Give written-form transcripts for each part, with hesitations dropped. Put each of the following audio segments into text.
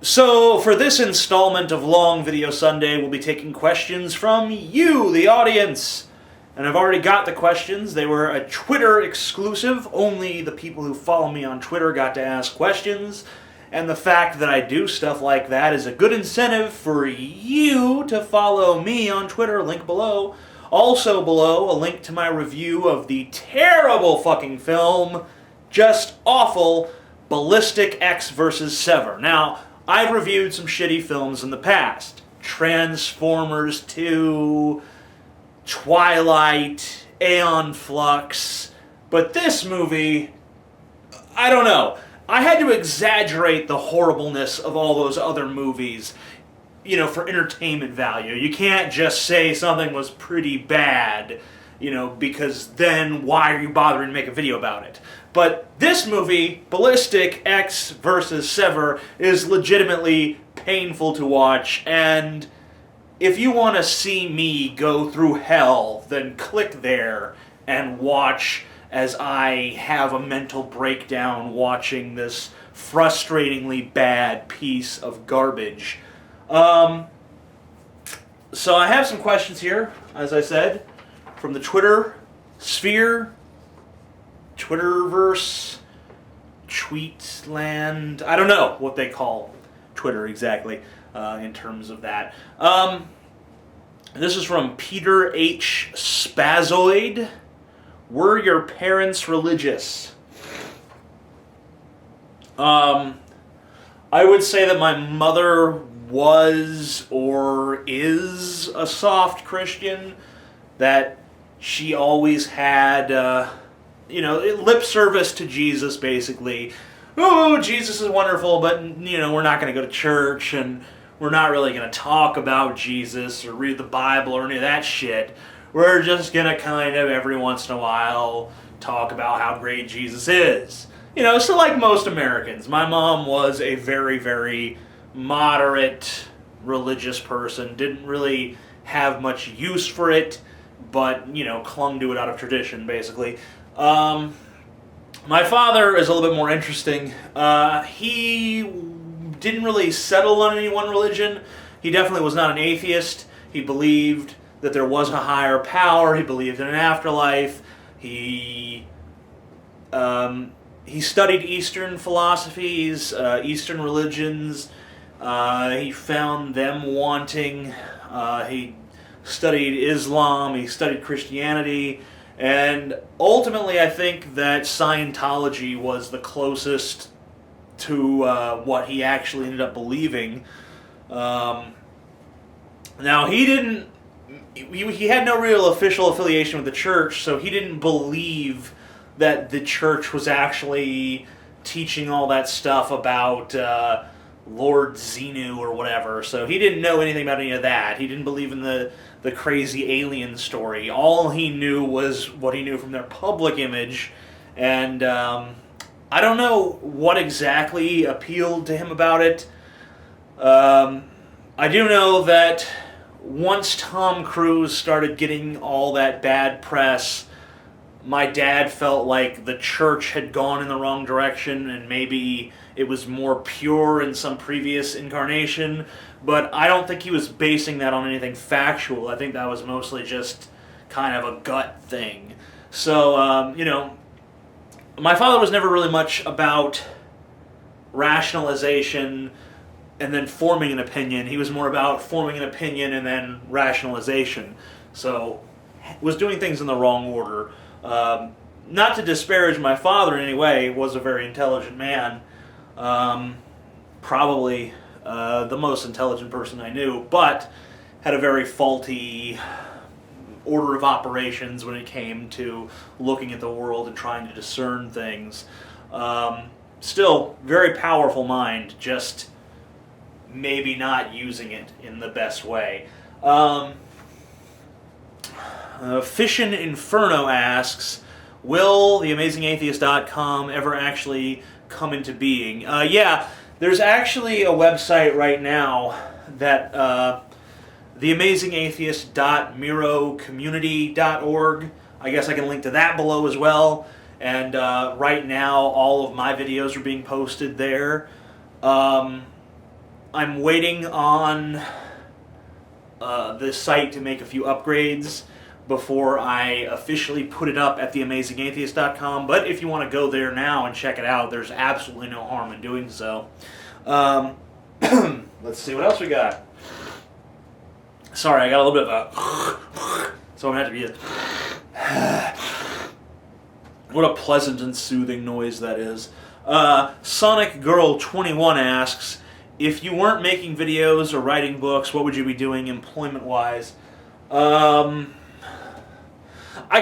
So, for this installment of Long Video Sunday, we'll be taking questions from you, the audience. And I've already got the questions. They were a Twitter exclusive. Only the people who follow me on Twitter got to ask questions. And the fact that I do stuff like that is a good incentive for you to follow me on Twitter. Link below. Also below, a link to my review of the terrible fucking film, just awful, Ballistic, Ecks vs. Sever. Now, I've reviewed some shitty films in the past. Transformers 2, Twilight, Aeon Flux. But this movie, I don't know. I had to exaggerate the horribleness of all those other movies, for entertainment value. You can't just say something was pretty bad, because then why are you bothering to make a video about it? But this movie, Ballistic, Ecks vs. Sever, is legitimately painful to watch, and if you want to see me go through hell, then click there and watch as I have a mental breakdown watching this frustratingly bad piece of garbage. So I have some questions here, as I said, from the Twitter sphere, Twitterverse, Tweetland. I don't know what they call Twitter exactly in terms of that. This is from Peter H. Spazoid. Were your parents religious? I would say that my mother was or is a soft Christian, that she always had, lip service to Jesus, basically. Oh, Jesus is wonderful, but, we're not going to go to church, and we're not really going to talk about Jesus or read the Bible or any of that shit. We're just going to kind of, every once in a while, talk about how great Jesus is. So like most Americans, my mom was a very, very moderate religious person, didn't really have much use for it, but, clung to it out of tradition, basically. My father is a little bit more interesting. He didn't really settle on any one religion. He definitely was not an atheist. He believed that there was a higher power. He believed in an afterlife. He studied Eastern philosophies, Eastern religions. He found them wanting. He studied Islam. He studied Christianity. And ultimately, I think that Scientology was the closest to what he actually ended up believing. Now, he didn't. He had no real official affiliation with the church, so he didn't believe that the church was actually teaching all that stuff about Lord Xenu or whatever. So he didn't know anything about any of that. He didn't believe in the crazy alien story. All he knew was what he knew from their public image, and I don't know what exactly appealed to him about it. I do know that once Tom Cruise started getting all that bad press, my dad felt like the church had gone in the wrong direction and maybe it was more pure in some previous incarnation, but I don't think he was basing that on anything factual. I think that was mostly just kind of a gut thing. So, my father was never really much about rationalization and then forming an opinion. He was more about forming an opinion and then rationalization. So, was doing things in the wrong order. Not to disparage my father in any way, was a very intelligent man. Probably the most intelligent person I knew, but had a very faulty order of operations when it came to looking at the world and trying to discern things. Still, very powerful mind, just maybe not using it in the best way. Fishin' Inferno asks, will theamazingatheist.com ever actually come into being? Yeah, there's actually a website right now that theamazingatheist.mirocommunity.org. I guess I can link to that below as well. And right now, all of my videos are being posted there. I'm waiting on the site to make a few upgrades before I officially put it up at theamazingatheist.com. But if you want to go there now and check it out, there's absolutely no harm in doing so. Let's see what else we got. Sorry, I got a little bit of a... So I'm going to have to be... What a pleasant and soothing noise that is. Sonic Girl 21 asks, if you weren't making videos or writing books, what would you be doing employment-wise? I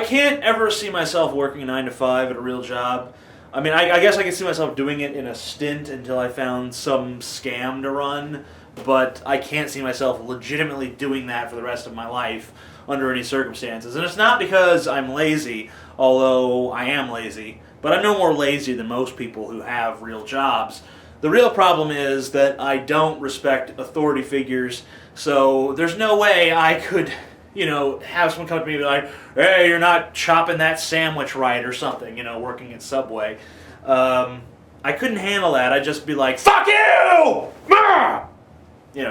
can't ever see myself working a 9-to-5 at a real job. I mean, I guess I could see myself doing it in a stint until I found some scam to run, but I can't see myself legitimately doing that for the rest of my life under any circumstances. And it's not because I'm lazy, although I am lazy, but I'm no more lazy than most people who have real jobs. The real problem is that I don't respect authority figures, so there's no way I could, have someone come to me and be like, hey, you're not chopping that sandwich right or something, working at Subway. I couldn't handle that. I'd just be like, fuck you!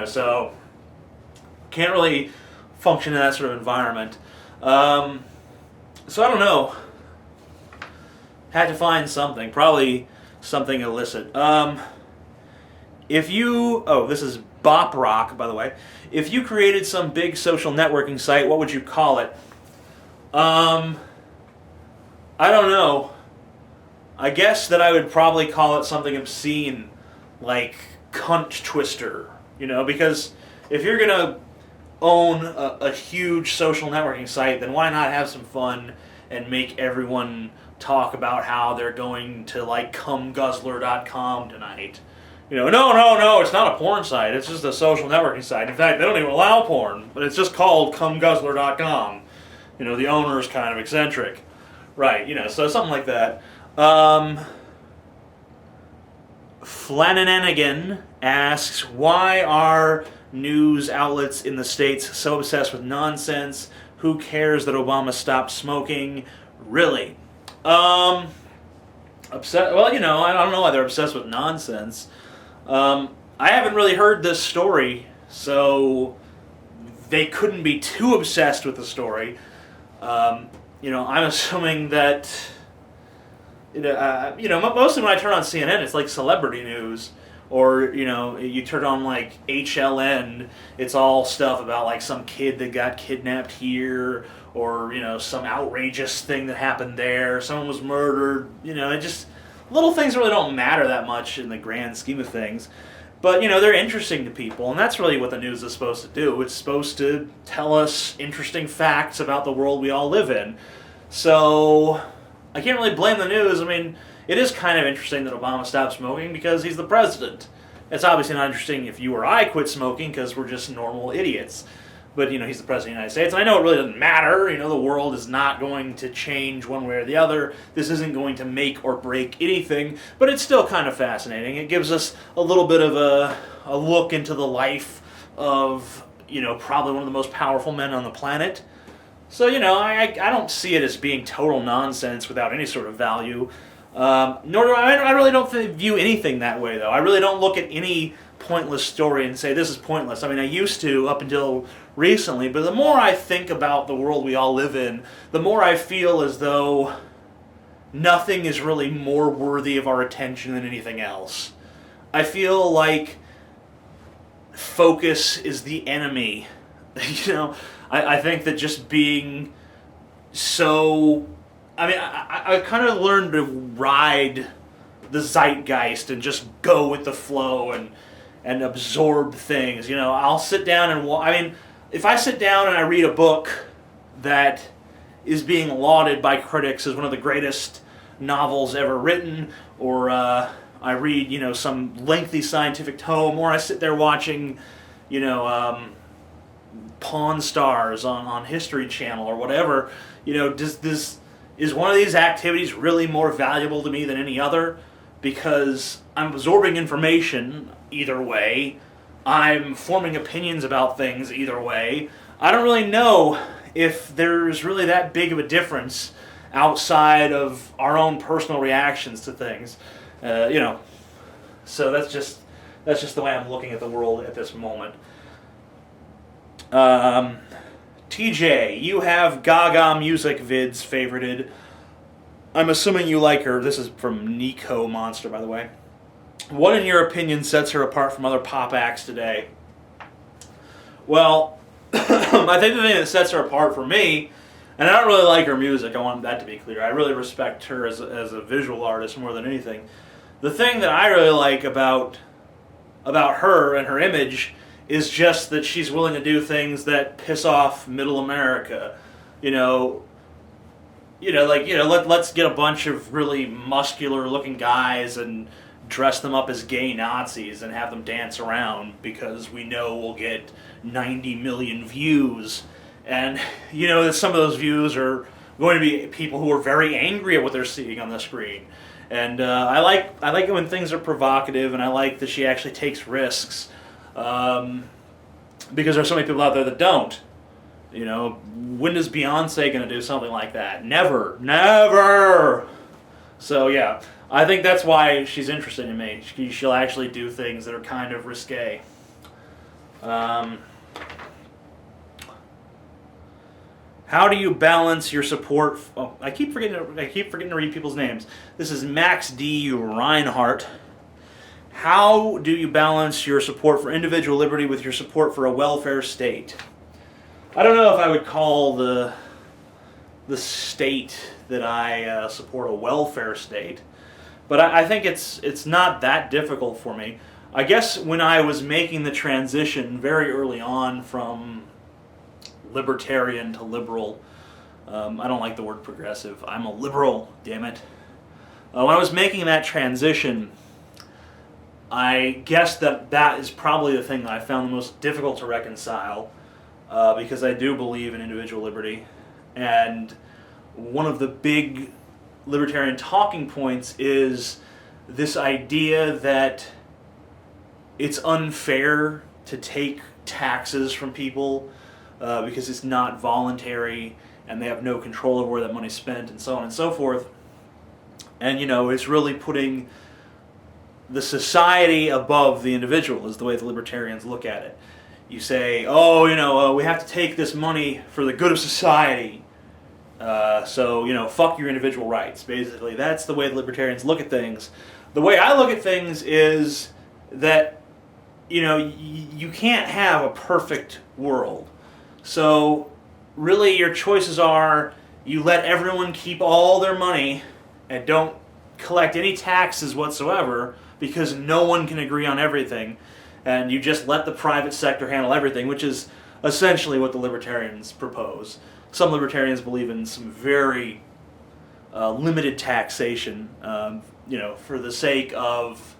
So can't really function in that sort of environment. So I don't know. Had to find something. Probably something illicit. If you... Oh, this is Bop Rock, by the way. If you created some big social networking site, what would you call it? I don't know. I guess that I would probably call it something obscene, like Cunt Twister. Because if you're going to own a huge social networking site, then why not have some fun and make everyone talk about how they're going to, cumguzzler.com tonight. No, it's not a porn site. It's just a social networking site. In fact, they don't even allow porn, but it's just called cumguzzler.com. The owner is kind of eccentric. Right, so something like that. Flananigan asks, why are news outlets in the States so obsessed with nonsense? Who cares that Obama stopped smoking? Really? Upset? Well, I don't know why they're obsessed with nonsense. I haven't really heard this story, so they couldn't be too obsessed with the story. I'm assuming that, mostly when I turn on CNN, it's like celebrity news. Or, you turn on, HLN, it's all stuff about, some kid that got kidnapped here, or, some outrageous thing that happened there, someone was murdered, it just, little things really don't matter that much in the grand scheme of things. But, they're interesting to people, and that's really what the news is supposed to do. It's supposed to tell us interesting facts about the world we all live in. So, I can't really blame the news. I mean, it is kind of interesting that Obama stopped smoking because he's the president. It's obviously not interesting if you or I quit smoking because we're just normal idiots. But, he's the president of the United States, and I know it really doesn't matter. The world is not going to change one way or the other. This isn't going to make or break anything, but it's still kind of fascinating. It gives us a little bit of a look into the life of, probably one of the most powerful men on the planet. So, I don't see it as being total nonsense without any sort of value. Nor do I really don't view anything that way, though. I really don't look at any pointless story and say, this is pointless. I mean, I used to up until recently, but the more I think about the world we all live in, the more I feel as though nothing is really more worthy of our attention than anything else. I feel like focus is the enemy. I think that just being so... I mean, I kind of learned to ride the zeitgeist and just go with the flow and absorb things. I'll sit down and... if I sit down and I read a book that is being lauded by critics as one of the greatest novels ever written, or I read, some lengthy scientific tome, or I sit there watching, Pawn Stars on History Channel or whatever, is one of these activities really more valuable to me than any other? Because I'm absorbing information either way. I'm forming opinions about things either way. I don't really know if there's really that big of a difference outside of our own personal reactions to things. So that's That's just the way I'm looking at the world at this moment. TJ, you have Gaga music vids favorited. I'm assuming you like her. This is from Nico Monster, by the way. What, in your opinion, sets her apart from other pop acts today? Well, I think the thing that sets her apart for me, and I don't really like her music, I want that to be clear. I really respect her as a visual artist more than anything. The thing that I really like about her and her image is just that she's willing to do things that piss off middle America. Let's get a bunch of really muscular-looking guys and dress them up as gay Nazis and have them dance around because we know we'll get 90 million views. And, that some of those views are going to be people who are very angry at what they're seeing on the screen. And I like it when things are provocative, and I like that she actually takes risks. Because there's so many people out there that don't. When is Beyonce going to do something like that? Never. Never! So, yeah, I think that's why she's interested in me. She'll actually do things that are kind of risque. How do you balance your support? I keep forgetting to read people's names. This is Max D. Reinhardt. How do you balance your support for individual liberty with your support for a welfare state? I don't know if I would call the state that I support a welfare state, but I think it's not that difficult for me. I guess when I was making the transition very early on from libertarian to liberal, I don't like the word progressive. I'm a liberal, damn it. When I was making that transition, I guess that is probably the thing that I found the most difficult to reconcile, because I do believe in individual liberty. And one of the big libertarian talking points is this idea that it's unfair to take taxes from people because it's not voluntary and they have no control over where that money's spent and so on and so forth. And, it's really putting the society above the individual is the way the libertarians look at it. You say, we have to take this money for the good of society. So, fuck your individual rights. Basically, that's the way the libertarians look at things. The way I look at things is that, you can't have a perfect world. So, really, your choices are you let everyone keep all their money and don't collect any taxes whatsoever, because no one can agree on everything, and you just let the private sector handle everything, which is essentially what the libertarians propose. Some libertarians believe in some very limited taxation, for the sake of,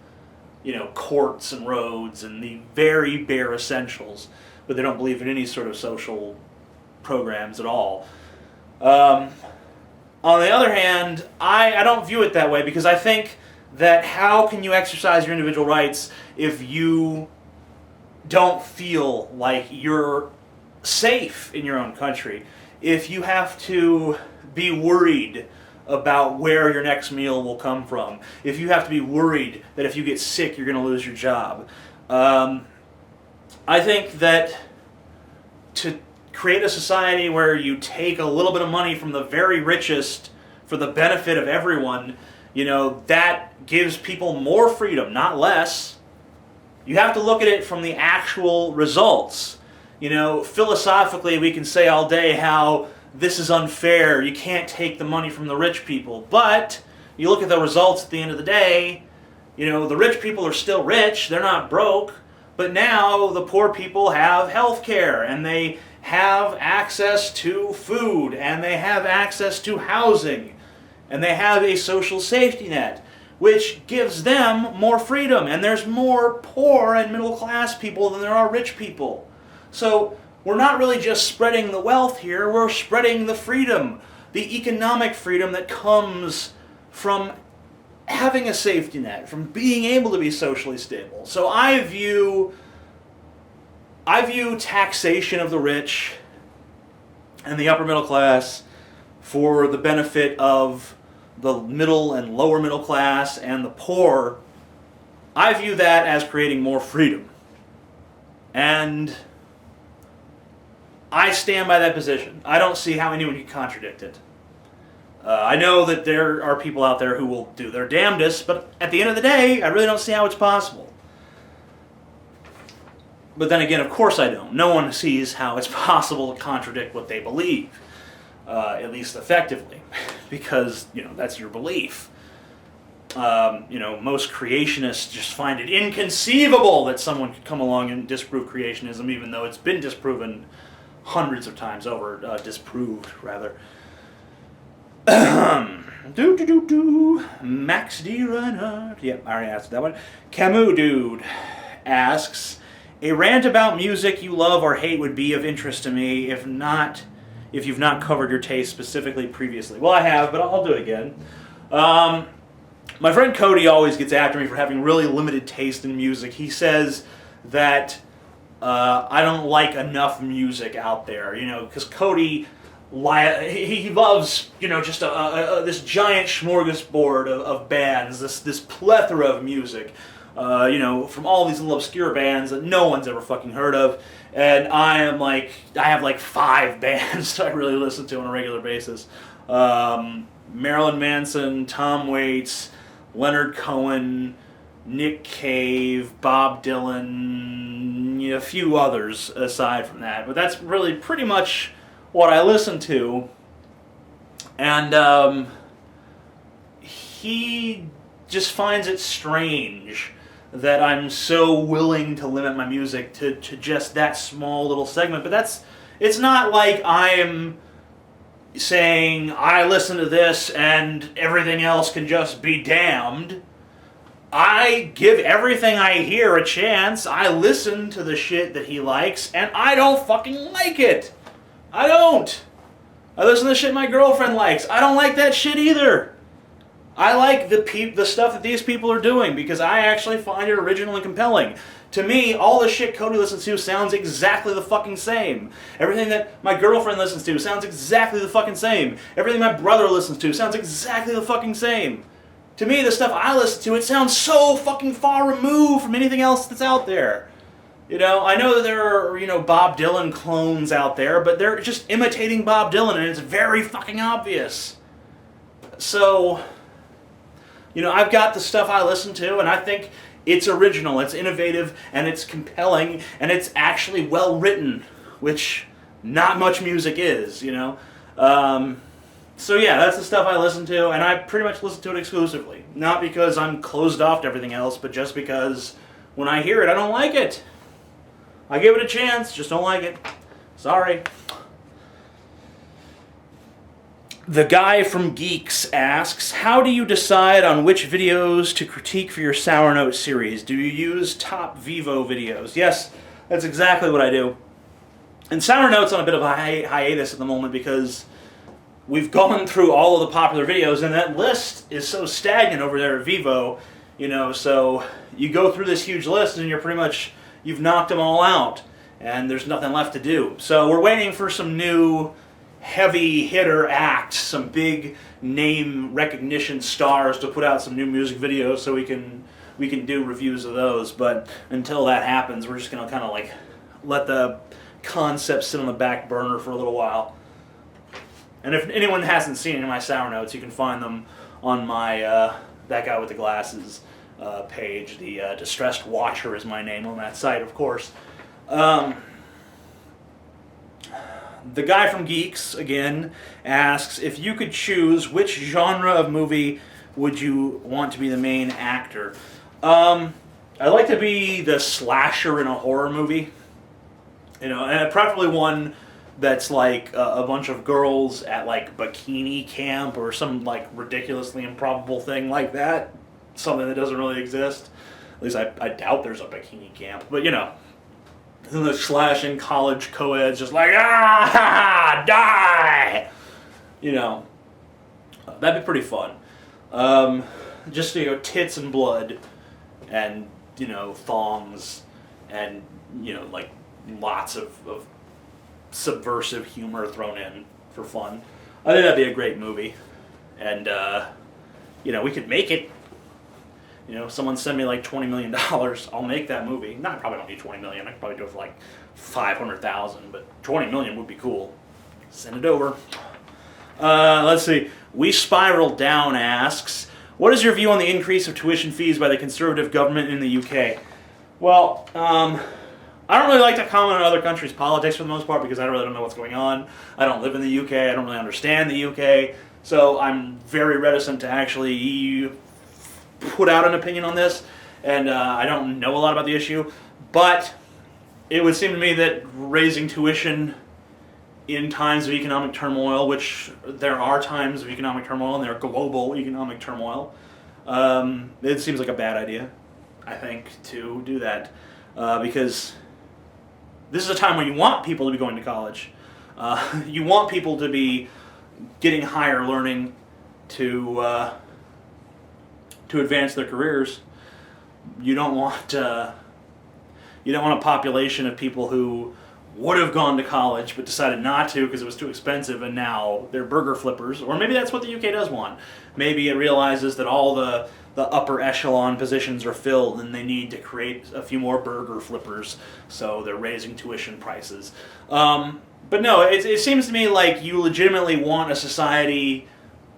courts and roads and the very bare essentials, but they don't believe in any sort of social programs at all. On the other hand, I don't view it that way, because I think that how can you exercise your individual rights if you don't feel like you're safe in your own country? If you have to be worried about where your next meal will come from, if you have to be worried that if you get sick you're going to lose your job. I think that to create a society where you take a little bit of money from the very richest for the benefit of everyone, that gives people more freedom, not less. You have to look at it from the actual results. Philosophically, we can say all day how this is unfair, you can't take the money from the rich people. But you look at the results at the end of the day, the rich people are still rich, they're not broke, but now the poor people have health care, and they have access to food, and they have access to housing, and they have a social safety net, which gives them more freedom. And there's more poor and middle class people than there are rich people. So we're not really just spreading the wealth here, we're spreading the freedom, the economic freedom that comes from having a safety net, from being able to be socially stable. So I view taxation of the rich and the upper middle class for the benefit of the middle and lower middle class and the poor I view that as creating more freedom. And I stand by that position. I don't see how anyone can contradict it. I know that there are people out there who will do their damnedest, but at the end of the day, I really don't see how it's possible. But then again, of course I don't. No one sees how it's possible to contradict what they believe, at least effectively, because, that's your belief. Most creationists just find it inconceivable that someone could come along and disprove creationism, even though it's been disproven hundreds of times over, disproved, rather. Max D. Reinhardt. Yep, I already answered that one. Camus Dude asks, a rant about music you love or hate would be of interest to me, if you've not covered your taste specifically previously. Well, I have, but I'll do it again. My friend Cody always gets after me for having really limited taste in music. He says that I don't like enough music out there, because Cody, he loves, just this giant smorgasbord of bands, this plethora of music, from all these little obscure bands that no one's ever fucking heard of. And I have like 5 bands that I really listen to on a regular basis. Marilyn Manson, Tom Waits, Leonard Cohen, Nick Cave, Bob Dylan, a few others aside from that. But that's really pretty much what I listen to. And he just finds it strange that I'm so willing to limit my music to just that small little segment. But it's not like I am saying I listen to this and everything else can just be damned. I give everything I hear a chance. I listen to the shit that he likes, and I don't fucking like it. I don't. I listen to the shit my girlfriend likes. I don't like that shit either. I like the stuff that these people are doing because I actually find it original and compelling. To me, all the shit Cody listens to sounds exactly the fucking same. Everything that my girlfriend listens to sounds exactly the fucking same. Everything my brother listens to sounds exactly the fucking same. To me, the stuff I listen to, it sounds so fucking far removed from anything else that's out there. I know that there are, Bob Dylan clones out there, but they're just imitating Bob Dylan, and it's very fucking obvious. So, I've got the stuff I listen to, and I think it's original, it's innovative, and it's compelling, and it's actually well written, which not much music is, So yeah, that's the stuff I listen to, and I pretty much listen to it exclusively. Not because I'm closed off to everything else, but just because when I hear it, I don't like it. I give it a chance, just don't like it. Sorry. The guy from Geeks asks, how do you decide on which videos to critique for your Sour Note series? Do you use Top Vivo videos? Yes, that's exactly what I do. And Sour Note's on a bit of a hiatus at the moment because we've gone through all of the popular videos, and that list is so stagnant over there at Vivo, so you go through this huge list and you've knocked them all out, and there's nothing left to do. So we're waiting for some new heavy hitter acts, some big name recognition stars to put out some new music videos so we can do reviews of those. But until that happens, we're just going to kind of let the concept sit on the back burner for a little while. And if anyone hasn't seen any of my Sour Notes, you can find them on my That Guy with the Glasses page. The Distressed Watcher is my name on that site, of course. The guy from Geeks, again, asks, if you could choose, which genre of movie would you want to be the main actor? I'd like to be the slasher in a horror movie. And preferably one that's like a bunch of girls at like bikini camp or some like ridiculously improbable thing like that. Something that doesn't really exist. At least I doubt there's a bikini camp. But and the slashing college co-eds just like, die! That'd be pretty fun. Just, tits and blood and, thongs and, like lots of subversive humor thrown in for fun. I think that'd be a great movie. And, we could make it. Someone send me like $20 million, I'll make that movie. No, I probably don't need $20 million. I could probably do it for like $500,000, but $20 million would be cool. Send it over. Let's see. We Spiral Down asks, what is your view on the increase of tuition fees by the Conservative government in the UK? Well, I don't really like to comment on other countries' politics for the most part because I really don't know what's going on. I don't live in the UK. I don't really understand the UK. So I'm very reticent to actually put out an opinion on this. And I don't know a lot about the issue. But it would seem to me that raising tuition in times of economic turmoil, which there are times of economic turmoil and there are global economic turmoil, it seems like a bad idea, I think, to do that. Because this is a time when you want people to be going to college. You want people to be getting higher learning to advance their careers. You don't want a population of people who would have gone to college but decided not to because it was too expensive and now they're burger flippers. Or maybe that's what the UK does want. Maybe it realizes that all the upper echelon positions are filled and they need to create a few more burger flippers, so they're raising tuition prices. But no, it seems to me like you legitimately want a society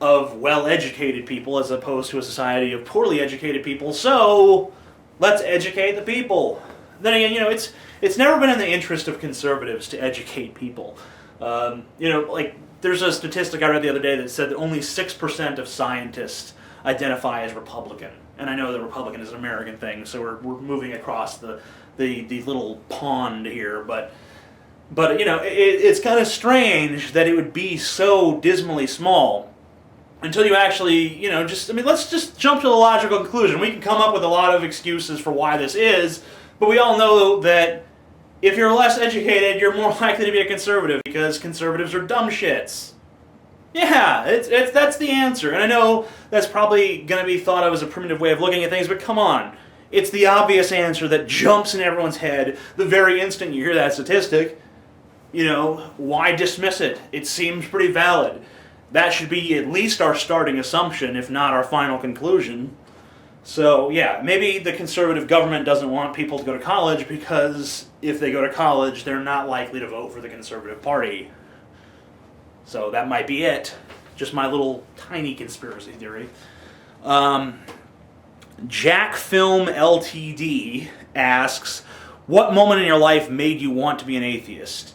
of well-educated people as opposed to a society of poorly educated people, so let's educate the people. Then again, it's never been in the interest of conservatives to educate people. There's a statistic I read the other day that said that only 6% of scientists identify as Republican. And I know that Republican is an American thing, so we're moving across the little pond here, but it's kind of strange that it would be so dismally small until you actually, let's just jump to the logical conclusion. We can come up with a lot of excuses for why this is, but we all know that if you're less educated, you're more likely to be a conservative because conservatives are dumb shits. Yeah, that's the answer. And I know that's probably going to be thought of as a primitive way of looking at things, but come on. It's the obvious answer that jumps in everyone's head the very instant you hear that statistic. Why dismiss it? It seems pretty valid. That should be at least our starting assumption, if not our final conclusion. So, yeah, maybe the conservative government doesn't want people to go to college because if they go to college, they're not likely to vote for the Conservative Party. So that might be it. Just my little tiny conspiracy theory. Jack Film Ltd asks, what moment in your life made you want to be an atheist?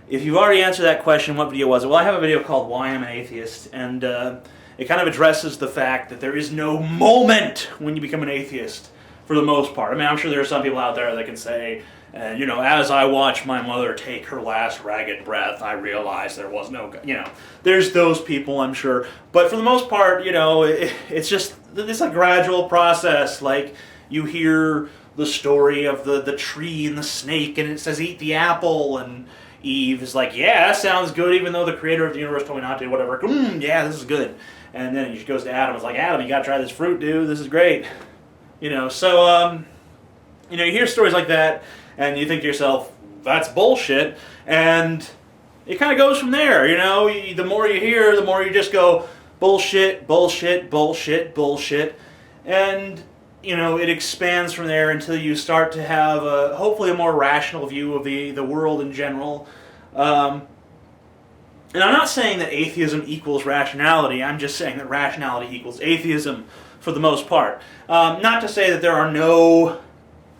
If you've already answered that question, what video was it? Well, I have a video called Why I'm an Atheist, and it kind of addresses the fact that there is no moment when you become an atheist, for the most part. I mean, I'm sure there are some people out there that can say, as I watched my mother take her last ragged breath, I realized there was no God. There's those people, I'm sure. But for the most part, it's a gradual process. Like, you hear the story of the tree and the snake, and it says, eat the apple, and Eve is like, yeah, that sounds good, even though the creator of the universe told me not to, whatever. Yeah, this is good. And then he goes to Adam, it's like, Adam, you gotta try this fruit, dude, this is great. You hear stories like that, and you think to yourself, that's bullshit, and it kind of goes from there, the more you hear, the more you just go, bullshit, bullshit, bullshit, bullshit, and, it expands from there until you start to have, hopefully, a more rational view of the world in general. And I'm not saying that atheism equals rationality, I'm just saying that rationality equals atheism for the most part. Not to say that there are no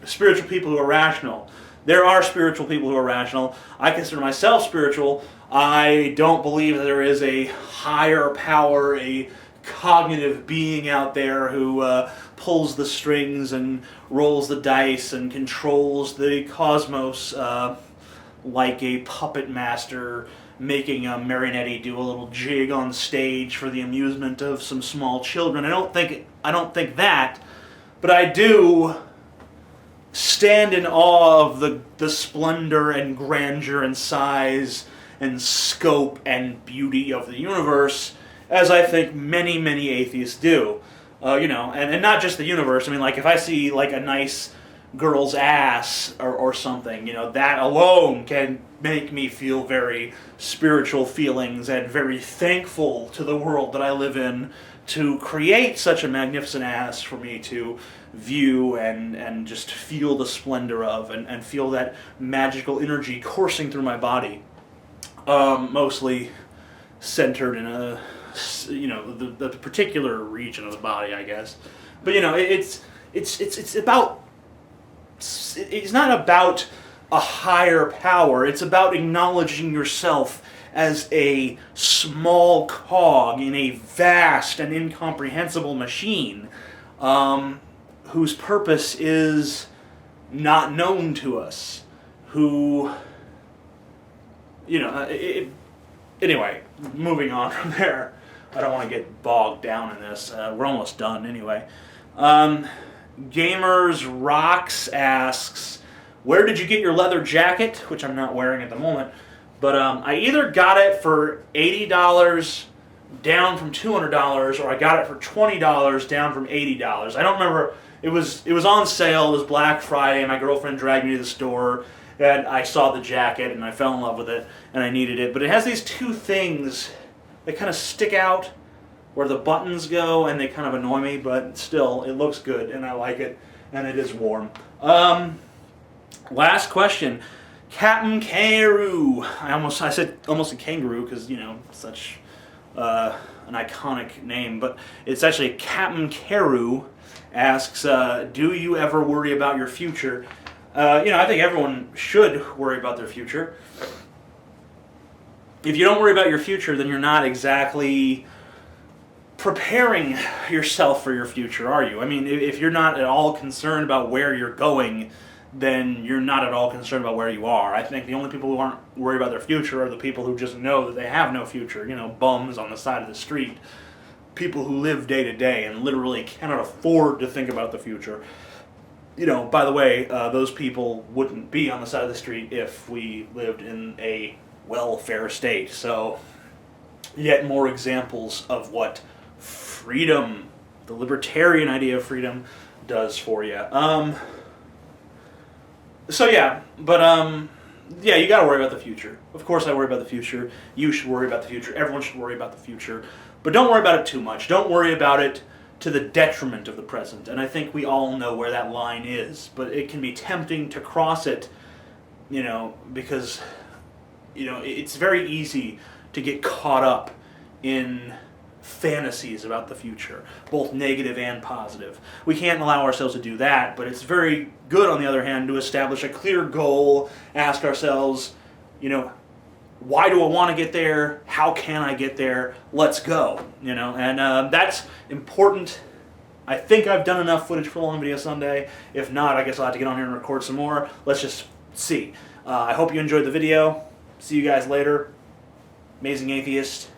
spiritual people who are rational. There are spiritual people who are rational. I consider myself spiritual. I don't believe that there is a higher power, a cognitive being out there who pulls the strings and rolls the dice and controls the cosmos like a puppet master making a marionette do a little jig on stage for the amusement of some small children. I don't think that, but I do stand in awe of the splendor and grandeur and size and scope and beauty of the universe, as I think many, many atheists do. And not just the universe. I mean, like, if I see, like, a nice girl's ass or something, that alone can make me feel very spiritual feelings and very thankful to the world that I live in to create such a magnificent ass for me to view and just feel the splendor of, and feel that magical energy coursing through my body. Mostly centered in a, the particular region of the body, I guess. But it's about, it's not about a higher power. It's about acknowledging yourself as a small cog in a vast and incomprehensible machine, whose purpose is not known to us, who, anyway, moving on from there. I don't want to get bogged down in this. We're almost done anyway. Gamers Rocks asks, where did you get your leather jacket? Which I'm not wearing at the moment. But I either got it for $80 down from $200, or I got it for $20 down from $80. I don't remember. It was on sale. It was Black Friday, and my girlfriend dragged me to the store, and I saw the jacket, and I fell in love with it, and I needed it. But it has these two things that kind of stick out where the buttons go, and they kind of annoy me, but still, it looks good, and I like it, and it is warm. Last question. Captain Kangaroo. I said almost a kangaroo because, such an iconic name, but it's actually Captain Kangaroo asks, do you ever worry about your future? I think everyone should worry about their future. If you don't worry about your future, then you're not exactly preparing yourself for your future, are you? I mean, if you're not at all concerned about where you're going, then you're not at all concerned about where you are. I think the only people who aren't worried about their future are the people who just know that they have no future. Bums on the side of the street. People who live day to day and literally cannot afford to think about the future. By the way, those people wouldn't be on the side of the street if we lived in a welfare state. So, yet more examples of what freedom, the libertarian idea of freedom, does for you. You gotta worry about the future. Of course I worry about the future. You should worry about the future. Everyone should worry about the future. But don't worry about it too much. Don't worry about it to the detriment of the present. And I think we all know where that line is. But it can be tempting to cross it, because, it's very easy to get caught up in fantasies about the future, both negative and positive. We can't allow ourselves to do that, but it's very good, on the other hand, to establish a clear goal, ask ourselves, why do I want to get there? How can I get there? Let's go, and that's important. I think I've done enough footage for Long Video Sunday. If not, I guess I'll have to get on here and record some more. Let's just see. I hope you enjoyed the video. See you guys later. Amazing Atheist.